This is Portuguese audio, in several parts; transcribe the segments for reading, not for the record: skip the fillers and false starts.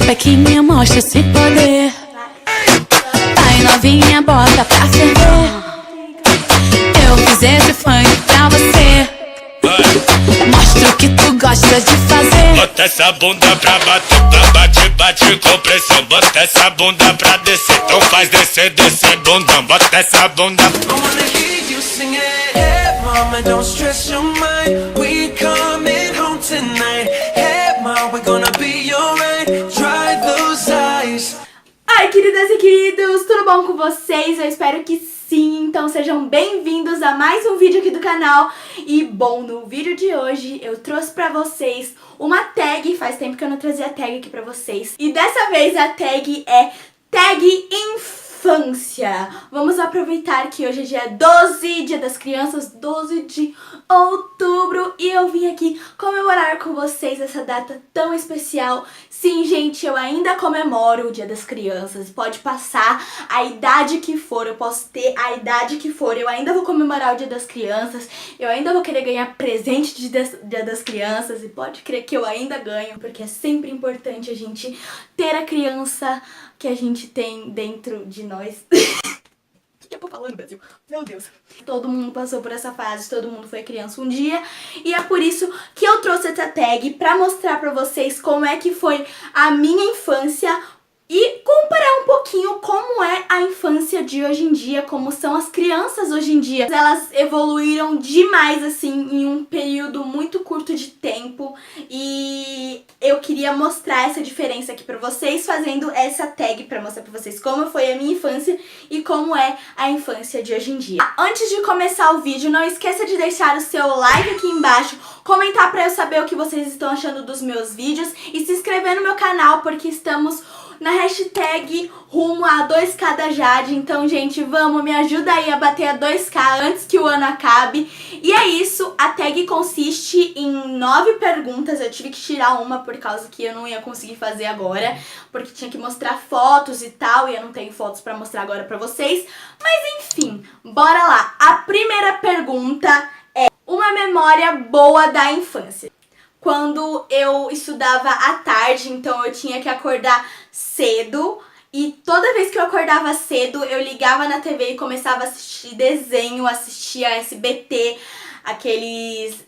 pequinha mostra esse poder. Vai novinha, bota pra ferver. Eu fiz esse funk pra você. Mostra o que tu gosta de fazer. Bota essa bunda pra bater, bate, bate com pressão. Bota essa bunda pra descer, então faz descer, descer bundão. Bota essa bunda. I wanna hear you sing it. Hey mama, don't stress your mind. We coming home tonight. Hey mama, we're gonna be alright. Dry those eyes. Ai, queridas e queridos, tudo bom com vocês? Eu espero que sim, então sejam bem-vindos a mais um vídeo aqui do canal. E bom, no vídeo de hoje eu trouxe pra vocês uma tag, faz tempo que eu não trazia tag aqui pra vocês. E dessa vez a tag é Tag Infância. Vamos aproveitar que hoje é dia 12, Dia das Crianças, 12 de outubro. E eu vim aqui comemorar com vocês essa data tão especial. Sim, gente, eu ainda comemoro o Dia das Crianças. Pode passar a idade que for, eu posso ter a idade que for, eu ainda vou comemorar o Dia das Crianças. Eu ainda vou querer ganhar presente de Dia das Crianças. E pode crer que eu ainda ganho, porque é sempre importante a gente ter a criança que a gente tem dentro de nós. O que eu tô falando, Brasil? Meu Deus. Todo mundo passou por essa fase, todo mundo foi criança um dia. E é por isso que eu trouxe essa tag pra mostrar pra vocês como é que foi a minha infância e comparar um pouquinho como é a infância de hoje em dia, como são as crianças hoje em dia. Elas evoluíram demais, assim, em um período muito curto de tempo. E eu queria mostrar essa diferença aqui pra vocês, fazendo essa tag pra mostrar pra vocês como foi a minha infância e como é a infância de hoje em dia. Antes de começar o vídeo, não esqueça de deixar o seu like aqui embaixo, comentar pra eu saber o que vocês estão achando dos meus vídeos e se inscrever no meu canal, porque estamos na hashtag rumo a 2K da Jade. Então, gente, vamos, me ajuda aí a bater a 2K antes que o ano acabe. E é isso, a tag consiste em 9 perguntas. Eu tive que tirar uma por causa que eu não ia conseguir fazer agora, porque tinha que mostrar fotos e tal, e eu não tenho fotos pra mostrar agora pra vocês. Mas enfim, bora lá. A primeira pergunta é: uma memória boa da infância. Quando eu estudava à tarde, então eu tinha que acordar cedo. E toda vez que eu acordava cedo, eu ligava na TV e começava a assistir desenho, assistia SBT, aqueles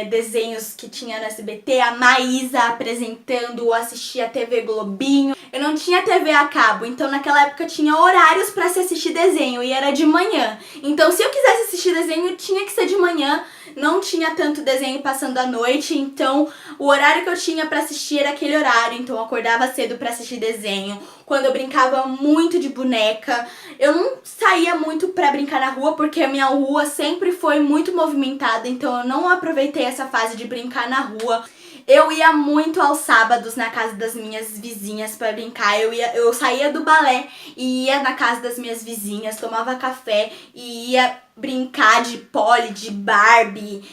desenhos que tinha no SBT, a Maísa apresentando, assistia a TV Globinho. Eu não tinha TV a cabo, então naquela época tinha horários pra se assistir desenho e era de manhã. Então se eu quisesse assistir desenho, tinha que ser de manhã. Não tinha tanto desenho passando à noite, então o horário que eu tinha pra assistir era aquele horário. Então eu acordava cedo pra assistir desenho. Quando eu brincava muito de boneca, eu não saía muito pra brincar na rua, porque a minha rua sempre foi muito movimentada, então eu não aproveitei essa fase de brincar na rua. Eu ia muito aos sábados na casa das minhas vizinhas pra brincar. Eu saía do balé e ia na casa das minhas vizinhas, tomava café e ia brincar de Polly, de Barbie.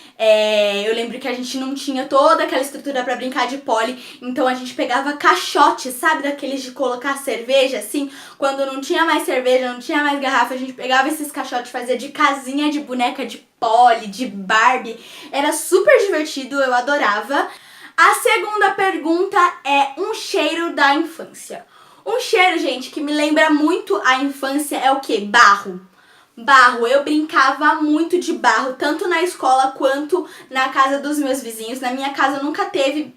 Eu lembro que a gente não tinha toda aquela estrutura pra brincar de Polly, então a gente pegava caixote, sabe, daqueles de colocar cerveja, assim, quando não tinha mais cerveja, não tinha mais garrafa, a gente pegava esses caixotes, fazia de casinha de boneca de Polly, de Barbie. Era super divertido, eu adorava. A segunda pergunta é um cheiro da infância. Um cheiro, gente, que me lembra muito a infância é o quê? Barro. Barro, eu brincava muito de barro, tanto na escola quanto na casa dos meus vizinhos. Na minha casa nunca teve,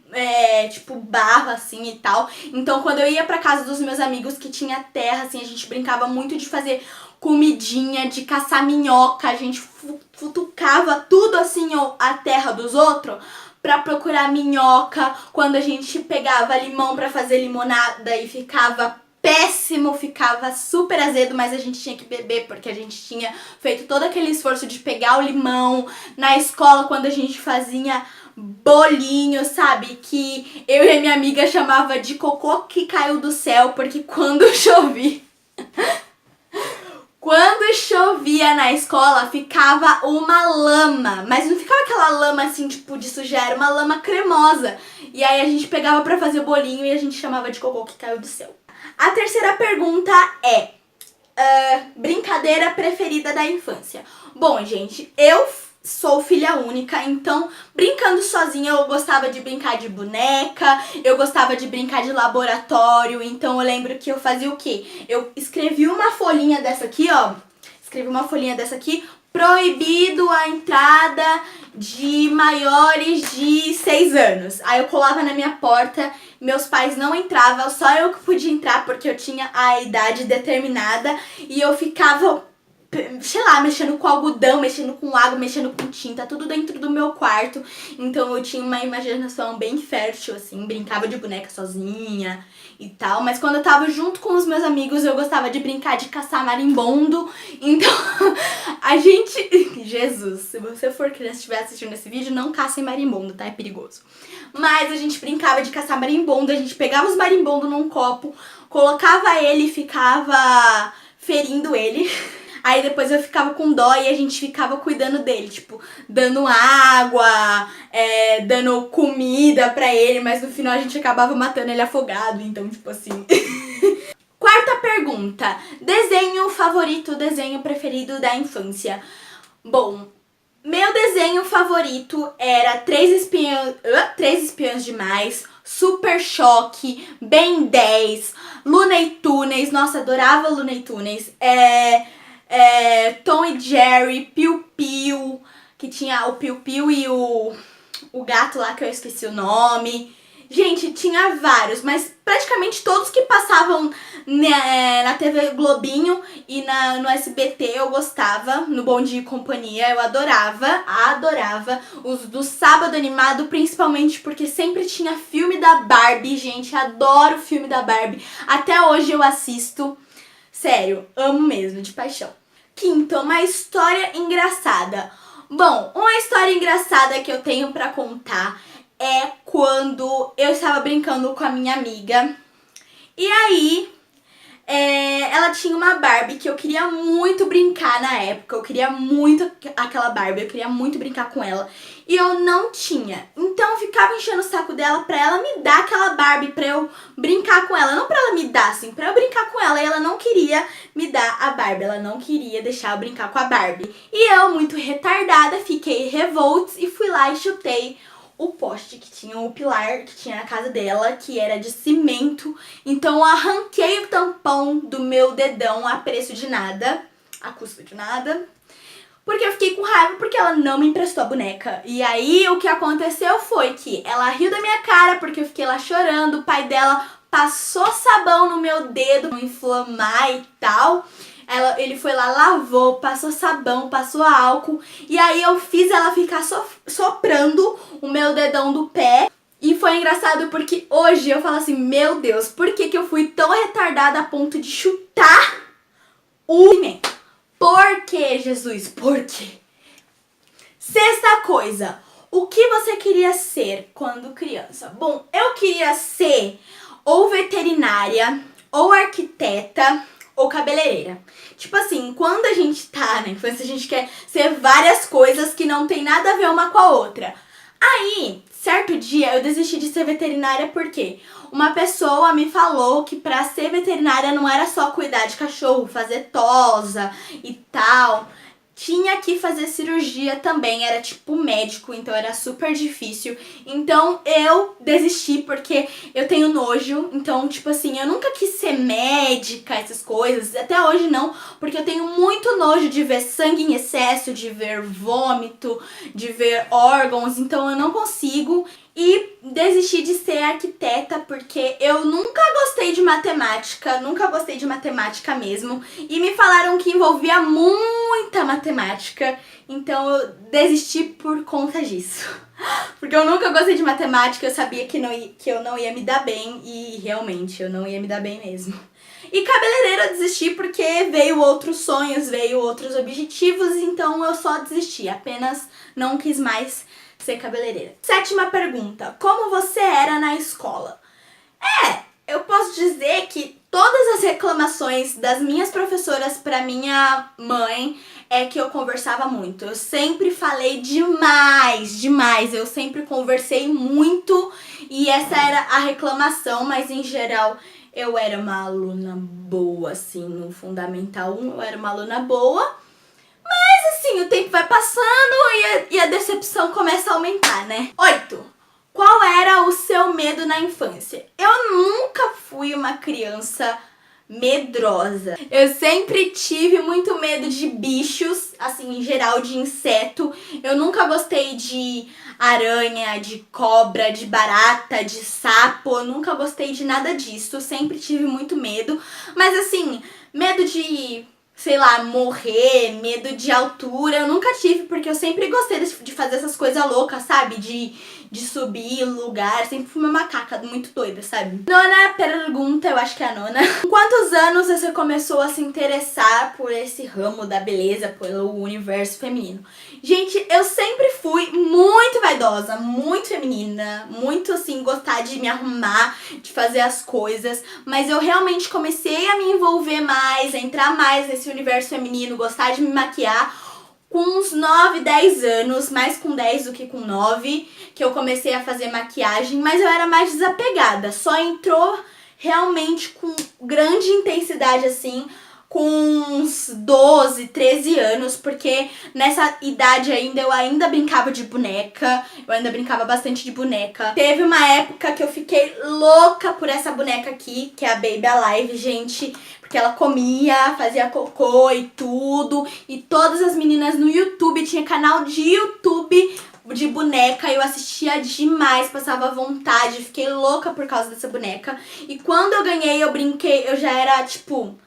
tipo, barro assim e tal. Então quando eu ia pra casa dos meus amigos que tinha terra, assim, a gente brincava muito de fazer comidinha, de caçar minhoca. A gente futucava tudo assim, a terra dos outros, pra procurar minhoca. Quando a gente pegava limão pra fazer limonada e ficava péssimo, ficava super azedo, mas a gente tinha que beber porque a gente tinha feito todo aquele esforço de pegar o limão. Na escola, quando a gente fazia bolinho, sabe, que eu e a minha amiga chamava de cocô que caiu do céu, porque quando chovia na escola ficava uma lama, mas não ficava aquela lama assim, tipo, de sujar, era uma lama cremosa. E aí a gente pegava pra fazer bolinho e a gente chamava de cocô que caiu do céu. A terceira pergunta é brincadeira preferida da infância. Bom, gente, eu sou filha única, então brincando sozinha eu gostava de brincar de boneca, eu gostava de brincar de laboratório, então eu lembro que eu fazia o quê? Eu escrevi uma folhinha dessa aqui, ó, proibido a entrada de maiores de 6 anos. Aí eu colava na minha porta, meus pais não entravam, só eu que podia entrar porque eu tinha a idade determinada e eu ficava, sei lá, mexendo com algodão, mexendo com água, mexendo com tinta, tudo dentro do meu quarto. Então eu tinha uma imaginação bem fértil, assim, brincava de boneca sozinha e tal. Mas quando eu tava junto com os meus amigos, eu gostava de brincar de caçar marimbondo. Então, a gente... Jesus, se você for criança e estiver assistindo esse vídeo, não caçem marimbondo, tá? É perigoso. Mas a gente brincava de caçar marimbondo, a gente pegava os marimbondos num copo, colocava ele e ficava ferindo ele. Aí depois eu ficava com dó e a gente ficava cuidando dele, tipo, dando água, dando comida pra ele, mas no final a gente acabava matando ele afogado, então tipo assim... Quarta pergunta, desenho favorito, desenho preferido da infância? Bom, meu desenho favorito era Três Espiãs Demais, Super Choque, Ben 10, Looney Tunes, nossa, adorava Looney Tunes, Tom e Jerry, Piu Piu, que tinha o Piu Piu e o gato lá que eu esqueci o nome. Gente, tinha vários, mas praticamente todos que passavam na TV Globinho e no SBT eu gostava, no Bom Dia e Companhia, eu adorava. Os do sábado animado, principalmente porque sempre tinha filme da Barbie, gente, adoro o filme da Barbie. Até hoje eu assisto. Sério, amo mesmo, de paixão. Quinto, uma história engraçada. Bom, uma história engraçada que eu tenho pra contar é quando eu estava brincando com a minha amiga. E aí, ela tinha uma Barbie que eu queria muito brincar na época. Eu queria muito aquela Barbie, eu queria muito brincar com ela. E eu não tinha. Então eu ficava enchendo o saco dela pra ela me dar aquela Barbie, pra eu brincar com ela. Não pra ela me dar, assim, pra eu brincar com ela. E ela não queria me dar a Barbie, ela não queria deixar eu brincar com a Barbie. E eu, muito retardada, fiquei revolts e fui lá e chutei o poste que tinha, o pilar que tinha na casa dela, que era de cimento. Então eu arranquei o tampão do meu dedão a preço de nada, a custo de nada, porque eu fiquei com raiva porque ela não me emprestou a boneca. E aí o que aconteceu foi que ela riu da minha cara porque eu fiquei lá chorando, o pai dela passou sabão no meu dedo, não inflamar e tal. Ele foi lá, lavou, passou sabão, passou álcool. E aí eu fiz ela ficar soprando o meu dedão do pé. E foi engraçado porque hoje eu falo assim, meu Deus, por que eu fui tão retardada a ponto de chutar o cimento? Por que, Jesus? Por quê? Sexta coisa, o que você queria ser quando criança? Bom, eu queria ser ou veterinária, ou arquiteta, ou cabeleireira. Tipo assim, quando a gente tá na infância, a gente quer ser várias coisas que não tem nada a ver uma com a outra. Aí, certo dia, eu desisti de ser veterinária porque uma pessoa me falou que pra ser veterinária não era só cuidar de cachorro, fazer tosa e tal. Tinha que fazer cirurgia também, era tipo médico, então era super difícil. Então eu desisti porque eu tenho nojo, então tipo assim, eu nunca quis ser médica, essas coisas, até hoje não, porque eu tenho muito nojo de ver sangue em excesso, de ver vômito, de ver órgãos, então eu não consigo. E desisti de ser arquiteta porque eu nunca gostei de matemática mesmo. E me falaram que envolvia muita matemática, então eu desisti por conta disso. Porque eu nunca gostei de matemática, eu sabia que eu não ia me dar bem e realmente eu não ia me dar bem mesmo. E cabeleireira eu desisti porque veio outros sonhos, veio outros objetivos, então eu só desisti, apenas não quis mais ser cabeleireira. Sétima pergunta, como você era na escola? Eu posso dizer que todas as reclamações das minhas professoras pra minha mãe é que eu conversava muito. Eu sempre falei demais, eu sempre conversei muito e essa era a reclamação, mas em geral eu era uma aluna boa, assim, no Fundamental 1 eu era uma aluna boa. Mas assim, o tempo vai passando e a decepção começa a aumentar, né? 8. Qual era o seu medo na infância? Eu nunca fui uma criança medrosa. Eu sempre tive muito medo de bichos, assim, em geral, de inseto. Eu nunca gostei de aranha, de cobra, de barata, de sapo. Eu nunca gostei de nada disso. Sempre tive muito medo. Mas, assim, medo de, sei lá, morrer, medo de altura, eu nunca tive, porque eu sempre gostei de fazer essas coisas loucas, sabe? De subir lugar, sempre fui uma macaca muito doida, sabe? Nona pergunta, eu acho que é a nona. Com quantos anos você começou a se interessar por esse ramo da beleza, pelo universo feminino? Gente, eu sempre fui muito vaidosa, muito feminina, muito assim, gostar de me arrumar, de fazer as coisas, mas eu realmente comecei a me envolver mais, a entrar mais nesse universo feminino, gostar de me maquiar com uns 9, 10 anos, mais com 10 do que com 9, que eu comecei a fazer maquiagem, mas eu era mais desapegada, só entrou realmente com grande intensidade assim, com uns 12, 13 anos, porque nessa idade eu ainda brincava de boneca, eu ainda brincava bastante de boneca. Teve uma época que eu fiquei louca por essa boneca aqui, que é a Baby Alive, gente, porque ela comia, fazia cocô e tudo, e todas as meninas no YouTube, tinha canal de YouTube de boneca, eu assistia demais, passava vontade, fiquei louca por causa dessa boneca. E quando eu ganhei, eu brinquei, eu já era, tipo,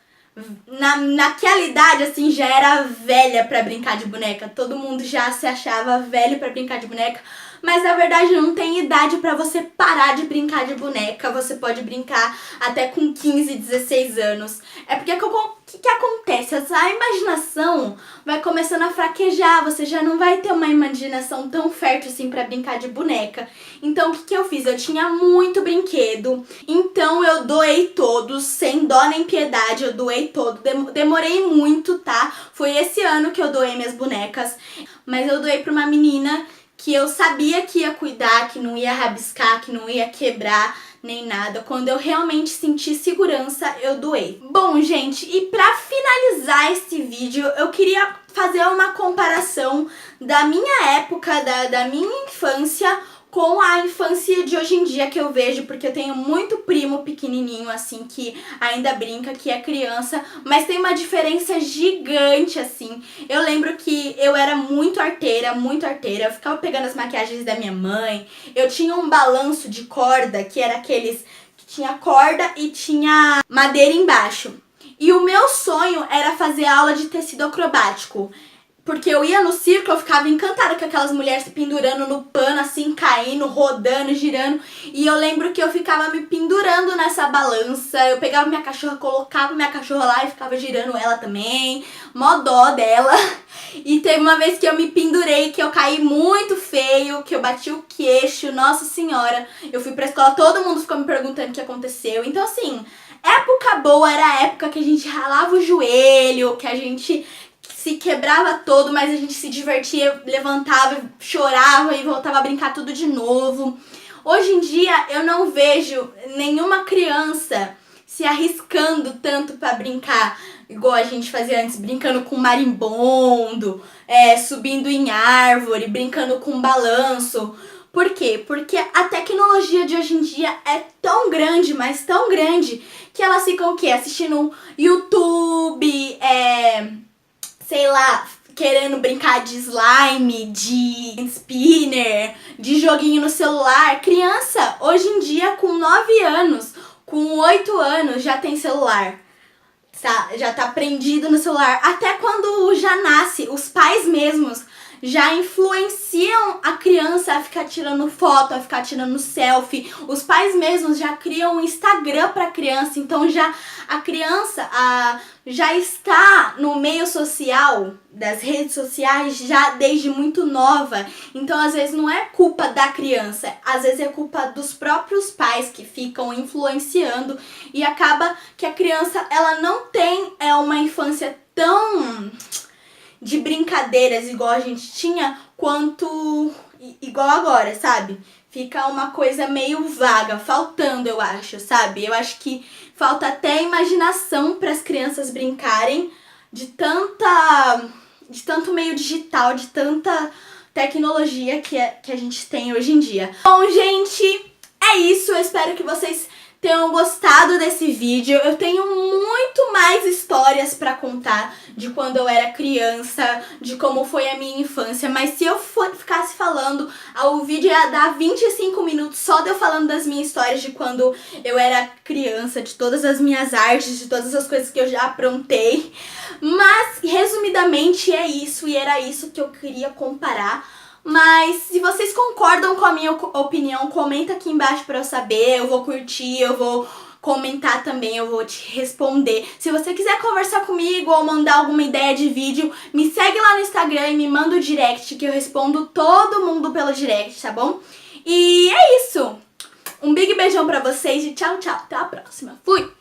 naquela idade, assim, já era velha pra brincar de boneca. Todo mundo já se achava velho pra brincar de boneca. Mas na verdade não tem idade pra você parar de brincar de boneca. Você pode brincar até com 15, 16 anos. É porque o que acontece? A imaginação vai começando a fraquejar. Você já não vai ter uma imaginação tão fértil assim pra brincar de boneca. Então o que eu fiz? Eu tinha muito brinquedo. Então eu doei todos, sem dó nem piedade. Eu doei todo. Demorei muito, tá? Foi esse ano que eu doei minhas bonecas. Mas eu doei pra uma menina que eu sabia que ia cuidar, que não ia rabiscar, que não ia quebrar, nem nada. Quando eu realmente senti segurança, eu doei. Bom, gente, e pra finalizar esse vídeo, eu queria fazer uma comparação da minha época, da minha infância, com a infância de hoje em dia que eu vejo, porque eu tenho muito primo pequenininho, assim, que ainda brinca, que é criança, mas tem uma diferença gigante, assim. Eu lembro que eu era muito arteira, eu ficava pegando as maquiagens da minha mãe, eu tinha um balanço de corda, que era aqueles que tinha corda e tinha madeira embaixo. E o meu sonho era fazer aula de tecido acrobático. Porque eu ia no circo, eu ficava encantada com aquelas mulheres se pendurando no pano, assim, caindo, rodando, girando. E eu lembro que eu ficava me pendurando nessa balança. Eu pegava minha cachorra, colocava minha cachorra lá e ficava girando ela também. Mó dó dela. E teve uma vez que eu me pendurei, que eu caí muito feio, que eu bati o queixo, nossa senhora. Eu fui pra escola, todo mundo ficou me perguntando o que aconteceu. Então, assim, época boa era a época que a gente ralava o joelho, que a gente se quebrava todo, mas a gente se divertia, levantava, chorava e voltava a brincar tudo de novo. Hoje em dia eu não vejo nenhuma criança se arriscando tanto pra brincar, igual a gente fazia antes, brincando com marimbondo, subindo em árvore, brincando com balanço. Por quê? Porque a tecnologia de hoje em dia é tão grande, mas tão grande, que elas ficam o quê? Assistindo YouTube, sei lá, querendo brincar de slime, de spinner, de joguinho no celular. Criança, hoje em dia, com 9 anos, com 8 anos, já tem celular. Já tá prendido no celular. Até quando já nasce, os pais mesmos já influenciam a criança a ficar tirando foto, a ficar tirando selfie. Os pais mesmos já criam um Instagram pra criança, então a criança já está no meio social, das redes sociais, já desde muito nova. Então, às vezes, não é culpa da criança, às vezes é culpa dos próprios pais que ficam influenciando e acaba que a criança, ela não tem uma infância tão de brincadeiras igual a gente tinha, quanto igual agora, sabe? Fica uma coisa meio vaga, faltando, eu acho, sabe? Eu acho que falta até imaginação para as crianças brincarem, de tanta de tanto meio digital, de tanta tecnologia que a gente tem hoje em dia. Bom, gente, é isso. Eu espero que vocês tenham gostado desse vídeo. Eu tenho muito mais histórias pra contar de quando eu era criança, de como foi a minha infância, mas se eu ficasse falando, o vídeo ia dar 25 minutos só de eu falando das minhas histórias de quando eu era criança, de todas as minhas artes, de todas as coisas que eu já aprontei. Mas, resumidamente, é isso, e era isso que eu queria comparar. Mas se vocês concordam com a minha opinião, comenta aqui embaixo pra eu saber. Eu vou curtir, eu vou comentar também, eu vou te responder. Se você quiser conversar comigo ou mandar alguma ideia de vídeo, me segue lá no Instagram e me manda o direct, que eu respondo todo mundo pelo direct, tá bom? E é isso! Um big beijão pra vocês e tchau, tchau. Até a próxima. Fui!